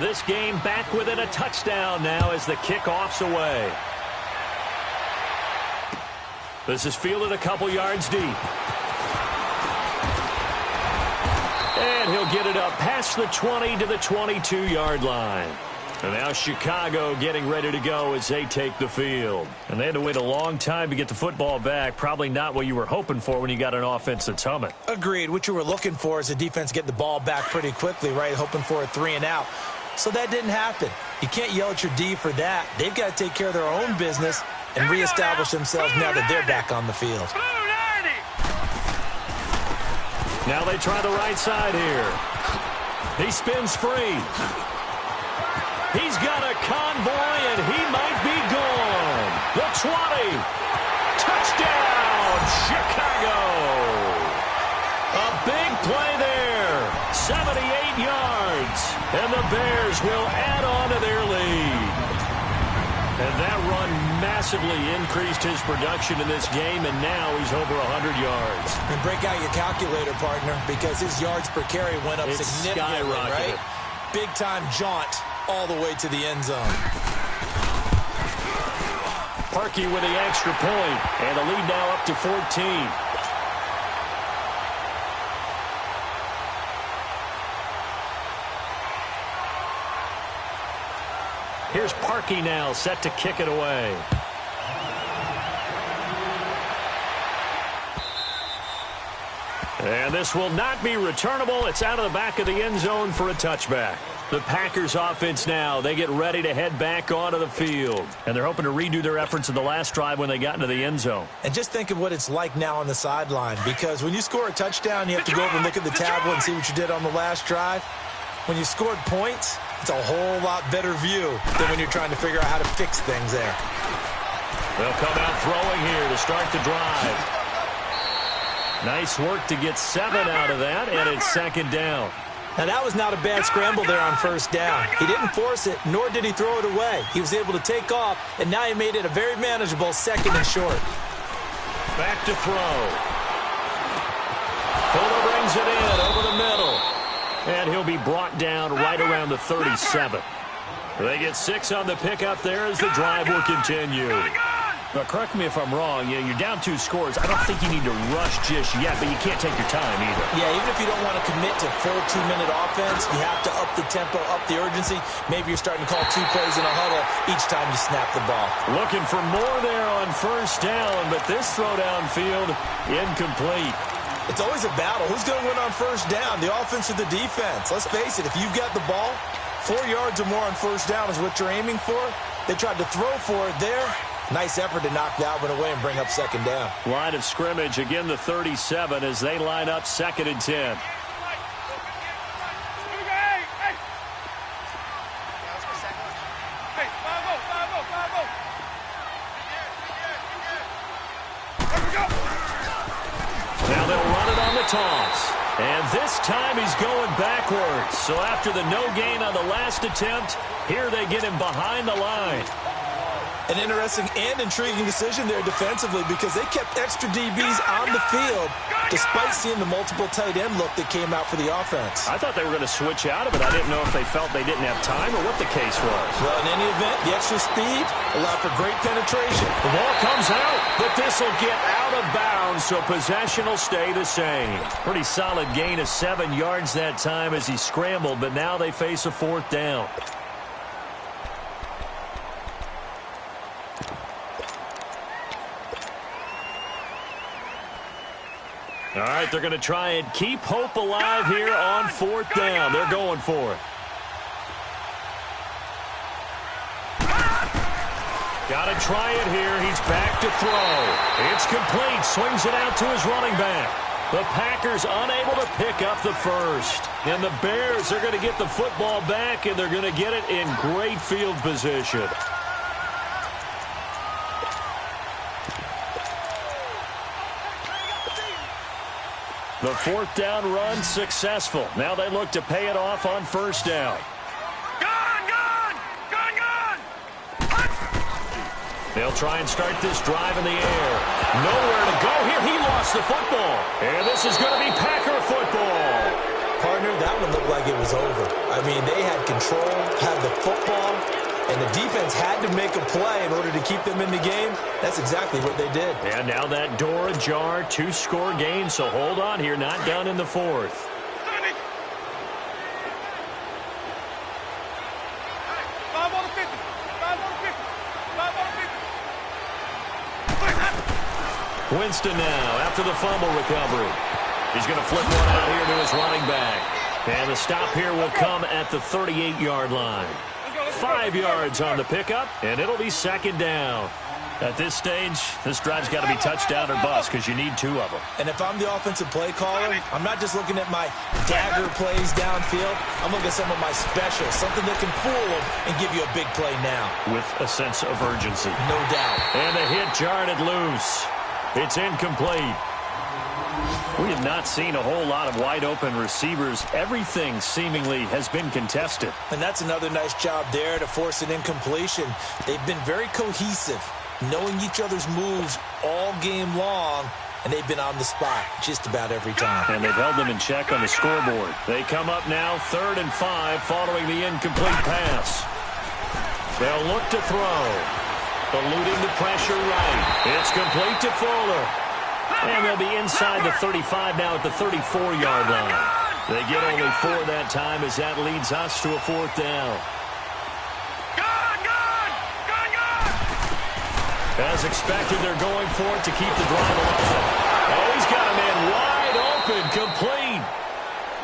S3: This game back within a touchdown now as the kickoff's away. This is fielded a couple yards deep. And he'll get it up past the 20 to the 22-yard line. And now Chicago getting ready to go as they take the field. And they had to wait a long time to get the football back. Probably not what you were hoping for when you got an offense that's humming.
S4: Agreed. What you were looking for is the defense get the ball back pretty quickly, right? Hoping for a 3 and out. So that didn't happen. You can't yell at your D for that. They've got to take care of their own business and reestablish themselves now that they're back on the field.
S3: Now they try the right side here. He spins free. He's got a convoy, and he might be gone. The 20. Touchdown, Chicago. A big play there. 78 yards. And the Bears will add on to their lead. And that run massively increased his production in this game, and now he's over 100 yards.
S4: And break out your calculator, partner, because his yards per carry went up significantly, right? Big-time jaunt all the way to the end zone.
S3: Parkey with the extra point, and the lead now up to 14. Here's Parkey now, set to kick it away. And this will not be returnable. It's out of the back of the end zone for a touchback. The Packers offense now, they get ready to head back onto the field. And they're hoping to redo their efforts in the last drive when they got into the end zone.
S4: And just think of what it's like now on the sideline, because when you score a touchdown, you have to go over and look at the tablet and see what you did on the last drive. When you scored points, it's a whole lot better view than when you're trying to figure out how to fix things there.
S3: They'll come out throwing here to start the drive. Nice work to get 7 out of that, and it's second down.
S4: Now, that was not a bad scramble there on first down. He didn't force it, nor did he throw it away. He was able to take off, and now he made it a very manageable 2nd and short.
S3: Back to throw. Fuller brings it in over the middle. And he'll be brought down right around the 37. They get 6 on the pickup there as the drive will continue. Now, correct me if I'm wrong. You're down 2 scores. I don't think you need to rush just yet, but you can't take your time either.
S4: Yeah, even if you don't want to commit to full 2-minute offense, you have to up the tempo, up the urgency. Maybe you're starting to call 2 plays in a huddle each time you snap the ball.
S3: Looking for more there on first down, but this throw downfield incomplete.
S4: It's always a battle. Who's going to win on first down, the offense or the defense? Let's face it, if you've got the ball, 4 yards or more on first down is what you're aiming for. They tried to throw for it there. Nice effort to knock that one away and bring up second down.
S3: Line of scrimmage, again the 37 as they line up 2nd and 10. Now they'll run it on the toss. And this time he's going backwards. So after the no gain on the last attempt, here they get him behind the line.
S4: An interesting and intriguing decision there defensively, because they kept extra DBs on the field despite seeing the multiple tight end look that came out for the offense.
S3: I thought they were going to switch out of it. I didn't know if they felt they didn't have time or what the case was.
S4: Well, in any event, the extra speed allowed for great penetration.
S3: The ball comes out, but this will get out of bounds, so possession will stay the same. Pretty solid gain of 7 yards that time as he scrambled, but now they face a 4th down. All right, they're going to try and keep hope alive here on 4th down. They're going for it. Got to try it here. He's back to throw. It's complete. Swings it out to his running back. The Packers unable to pick up the first. And the Bears are going to get the football back, and they're going to get it in great field position. The 4th down run successful. Now they look to pay it off on first down. They'll try and start this drive in the air. Nowhere to go here. He lost the football. And this is going to be Packer football.
S4: Partner, that one looked like it was over. I mean, they had control, had the football, and the defense had to make a play in order to keep them in the game. That's exactly what they did.
S3: And now that door ajar, 2-score game, so hold on here, not done in the 4th. Winston now after the fumble recovery. He's going to flip one out here to his running back. And the stop here will come at the 38-yard line. 5 yards on the pickup, and it'll be second down. At this stage, this drive's got to be touchdown or bust because you need 2 of them.
S4: And if I'm the offensive play caller, I'm not just looking at my dagger plays downfield. I'm looking at some of my specials, something that can fool them and give you a big play now.
S3: With a sense of urgency.
S4: No doubt.
S3: And the hit jarred it loose. It's incomplete. We have not seen a whole lot of wide-open receivers. Everything seemingly has been contested.
S4: And that's another nice job there to force an incompletion. They've been very cohesive, knowing each other's moves all game long, and they've been on the spot just about every time.
S3: And they've held them in check on the scoreboard. They come up now 3rd and 5 following the incomplete pass. They'll look to throw. Eluding the pressure right. It's complete to Fuller. And they'll be inside the 35 now at the 34-yard line. They get only 4 that time as that leads us to a 4th down. As expected, they're going for it to keep the drive alive. Oh, he's got a man wide open, complete.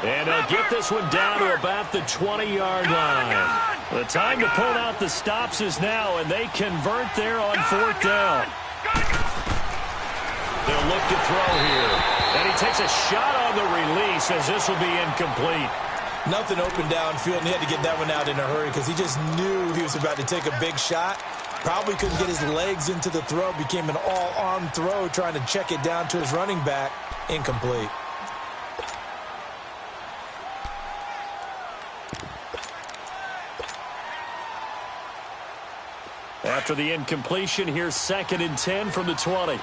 S3: And they'll get this one down to about the 20-yard line. The time to pull out the stops is now, and they convert there on 4th down. They'll look to throw here. And he takes a shot on the release as this will be incomplete.
S4: Nothing open downfield, and he had to get that one out in a hurry because he just knew he was about to take a big shot. Probably couldn't get his legs into the throw. Became an all-arm throw trying to check it down to his running back. Incomplete.
S3: After the incompletion, here's 2nd and 10 from the 20.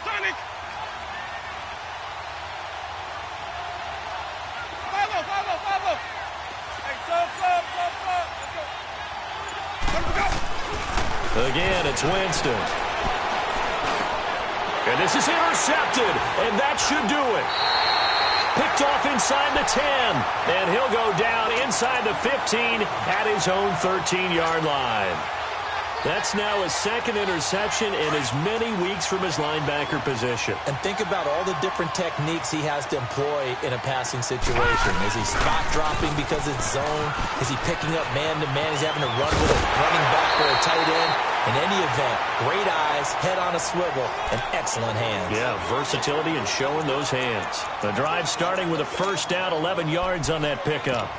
S3: Again, it's Winston. And this is intercepted, and that should do it. Picked off inside the 10, and he'll go down inside the 15 at his own 13-yard line. That's now his 2nd interception in as many weeks from his linebacker position.
S4: And think about all the different techniques he has to employ in a passing situation. Is he spot dropping because it's zone? Is he picking up man-to-man? Is he having to run with a running back or a tight end? In any event, great eyes, head on a swivel, and excellent hands.
S3: Yeah, versatility and showing those hands. The drive starting with a 1st down, 11 yards on that pickup.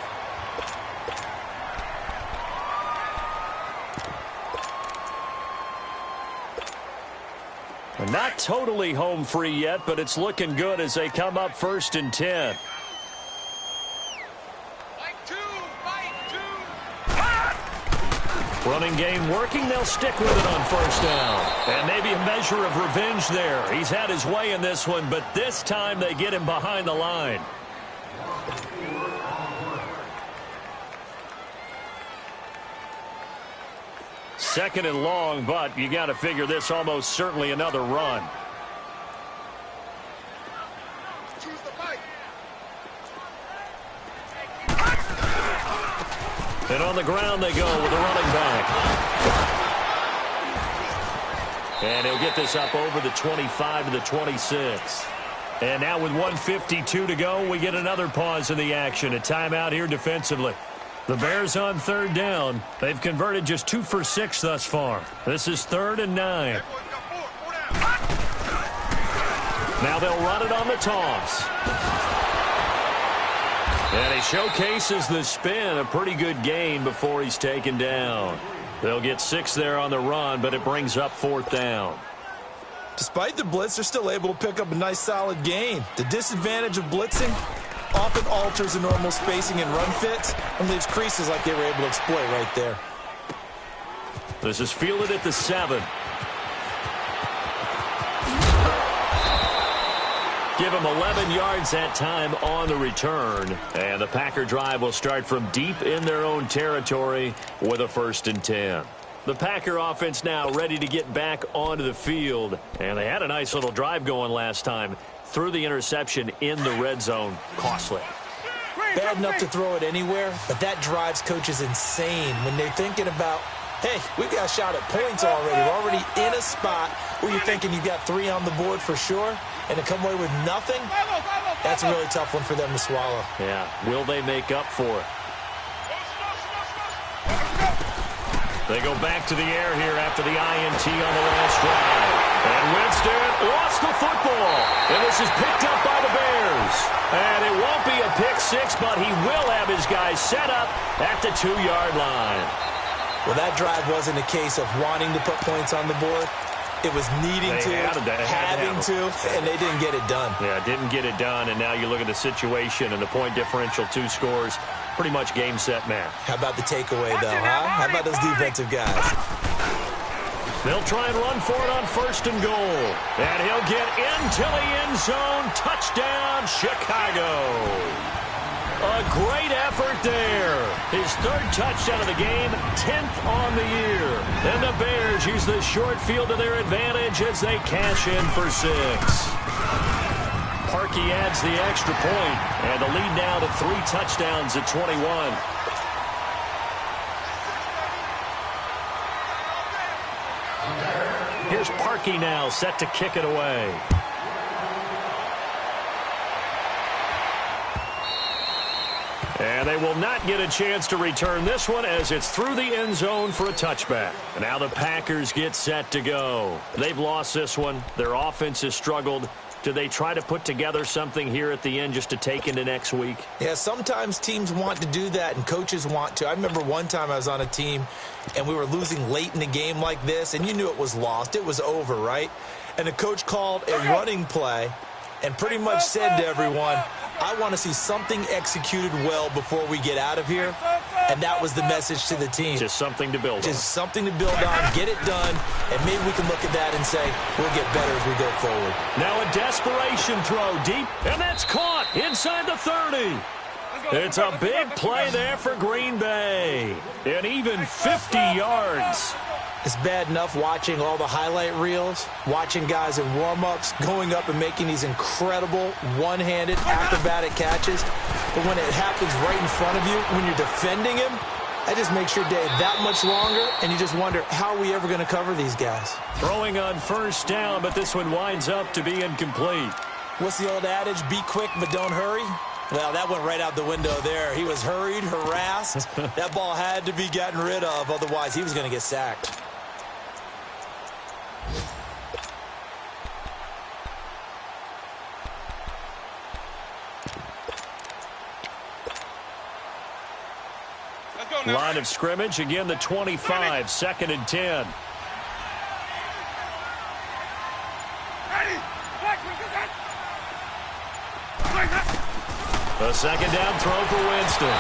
S3: Not totally home free yet, but it's looking good as they come up 1st and 10. Running game working. They'll stick with it on 1st down. And maybe a measure of revenge there. He's had his way in this one, but this time they get him behind the line. Second and long, but you got to figure this almost certainly another run. And on the ground they go with a running back. And he'll get this up over the 25 to the 26. And now with 1:52 to go, we get another pause in the action. A timeout here defensively. The Bears on 3rd down. They've converted just 2 for 6 thus far. This is 3rd and 9. Now they'll run it on the toss. And he showcases the spin. A pretty good gain before he's taken down. They'll get 6 there on the run, but it brings up 4th down.
S4: Despite the blitz, they're still able to pick up a nice solid gain. The disadvantage of blitzing often alters the normal spacing and run fits and leaves creases like they were able to exploit right there.
S3: This is fielded at the 7. Give him 11 yards that time on the return. And the Packer drive will start from deep in their own territory with a 1st and 10. The Packer offense now ready to get back onto the field. And they had a nice little drive going last time. Threw the interception in the red zone. Costly.
S4: Bad enough to throw it anywhere, but that drives coaches insane when they're thinking about, hey, we've got a shot at points already. We're already in a spot where you're thinking you got 3 on the board for sure, and to come away with nothing, that's a really tough one for them to swallow.
S3: Yeah, will they make up for it? They go back to the air here after the INT on the last drive. And Winston lost the football. And this is picked up by the Bears. And it won't be a pick 6, but he will have his guys set up at the 2-yard line.
S4: Well, that drive wasn't a case of wanting to put points on the board. It was needing to, having to, and they didn't get it done.
S3: Yeah, didn't get it done, and now you look at the situation and the point differential, 2 scores, pretty much game, set, match.
S4: How about the takeaway, though, huh? How about those defensive guys?
S3: They'll try and run for it on 1st and goal. And he'll get into the end zone. Touchdown, Chicago. A great effort there. His 3rd touchdown of the game, 10th on the year. And the Bears use the short field to their advantage as they cash in for 6. Parkey adds the extra point, and the lead now to 3 touchdowns at 21. Here's Parkey now, set to kick it away. And they will not get a chance to return this one as it's through the end zone for a touchback. And now the Packers get set to go. They've lost this one. Their offense has struggled. Do they try to put together something here at the end just to take into next week?
S4: Yeah, sometimes teams want to do that and coaches want to. I remember one time I was on a team and we were losing late in the game like this, and you knew it was lost. It was over, right? And the coach called a running play and pretty much said to everyone, I want to see something executed well before we get out of here. And that was the message to the team.
S3: Just something to build on.
S4: Just something to build on, get it done, and maybe we can look at that and say, we'll get better as we go forward.
S3: Now a desperation throw deep, and that's caught inside the 30. It's a big play there for Green Bay. And even 50 yards.
S4: It's bad enough watching all the highlight reels, watching guys in warm-ups, going up and making these incredible one-handed acrobatic catches. But when it happens right in front of you, when you're defending him, that just makes your day that much longer, and you just wonder, how are we ever going to cover these guys?
S3: Throwing on first down, but this one winds up to be incomplete.
S4: What's the old adage? Be quick, but don't hurry. Well, that went right out the window there. He was hurried, harassed. That ball had to be gotten rid of, otherwise he was going to get sacked.
S3: Line of scrimmage, again the 25, 2nd and 10. A second down throw for Winston.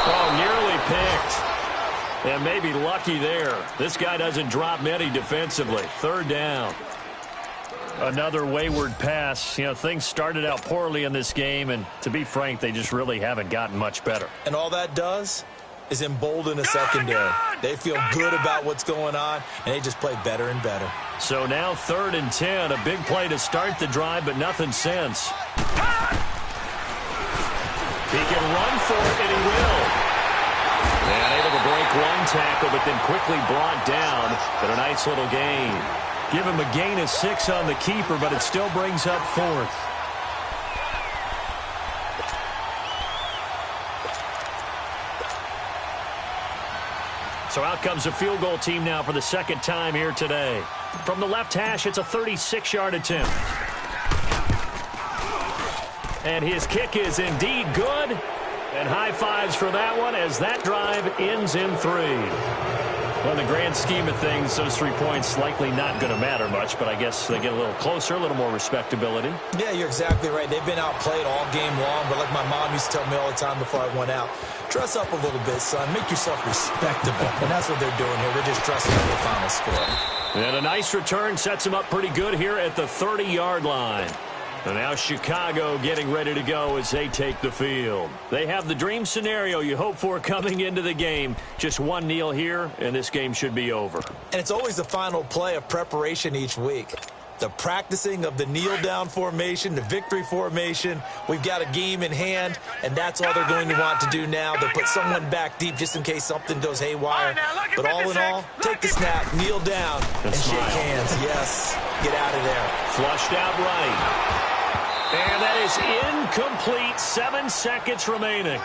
S3: Oh, nearly picked. And maybe lucky there. This guy doesn't drop many defensively. 3rd down. Another wayward pass. You know, things started out poorly in this game, and to be frank, they just really haven't gotten much better.
S4: And all that does is embolden a secondary. They feel good about what's going on, and they just play better and better.
S3: So now 3rd and 10, a big play to start the drive, but nothing since. He can run for it, and he will. And able to break one tackle, but then quickly brought down. But a nice little gain. Give him a gain of 6 on the keeper, but it still brings up 4th. So out comes a field goal team now for the 2nd time here today. From the left hash, it's a 36-yard attempt. And his kick is indeed good. And high fives for that one as that drive ends in 3. Well, in the grand scheme of things, those 3 points likely not going to matter much, but I guess they get a little closer, a little more respectability.
S4: Yeah, you're exactly right. They've been outplayed all game long, but like my mom used to tell me all the time before I went out, dress up a little bit, son. Make yourself respectable. And that's what they're doing here. They're just dressing up the final score.
S3: And a nice return sets them up pretty good here at the 30-yard line. And now Chicago getting ready to go as they take the field. They have the dream scenario you hope for coming into the game. Just one kneel here, and this game should be over.
S4: And it's always the final play of preparation each week. The practicing of the kneel-down formation, the victory formation. We've got a game in hand, and that's all they're going to want to do now. They'll put someone back deep just in case something goes haywire. But all in all, take the snap, kneel down, and shake hands. Yes, get out of there.
S3: Flushed out right. And that is incomplete. 7 seconds remaining.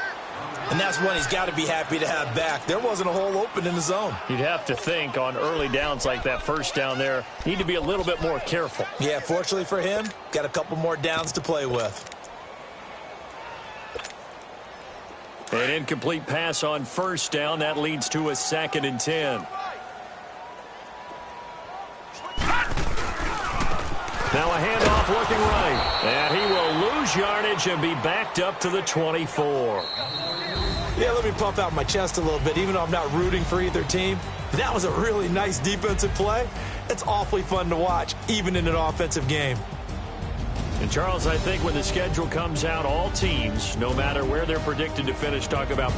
S4: And that's one he's got to be happy to have back. There wasn't a hole open in the zone.
S3: You'd have to think on early downs like that first down there, need to be a little bit more careful.
S4: Yeah, fortunately for him, got a couple more downs to play with.
S3: An incomplete pass on first down. That leads to a 2nd and 10. Now a handoff looking right. And he will lose yardage and be backed up to the 24.
S4: Yeah, let me pump out my chest a little bit, even though I'm not rooting for either team. That was a really nice defensive play. It's awfully fun to watch, even in an offensive game.
S3: And, Charles, I think when the schedule comes out, all teams, no matter where they're predicted to finish, talk about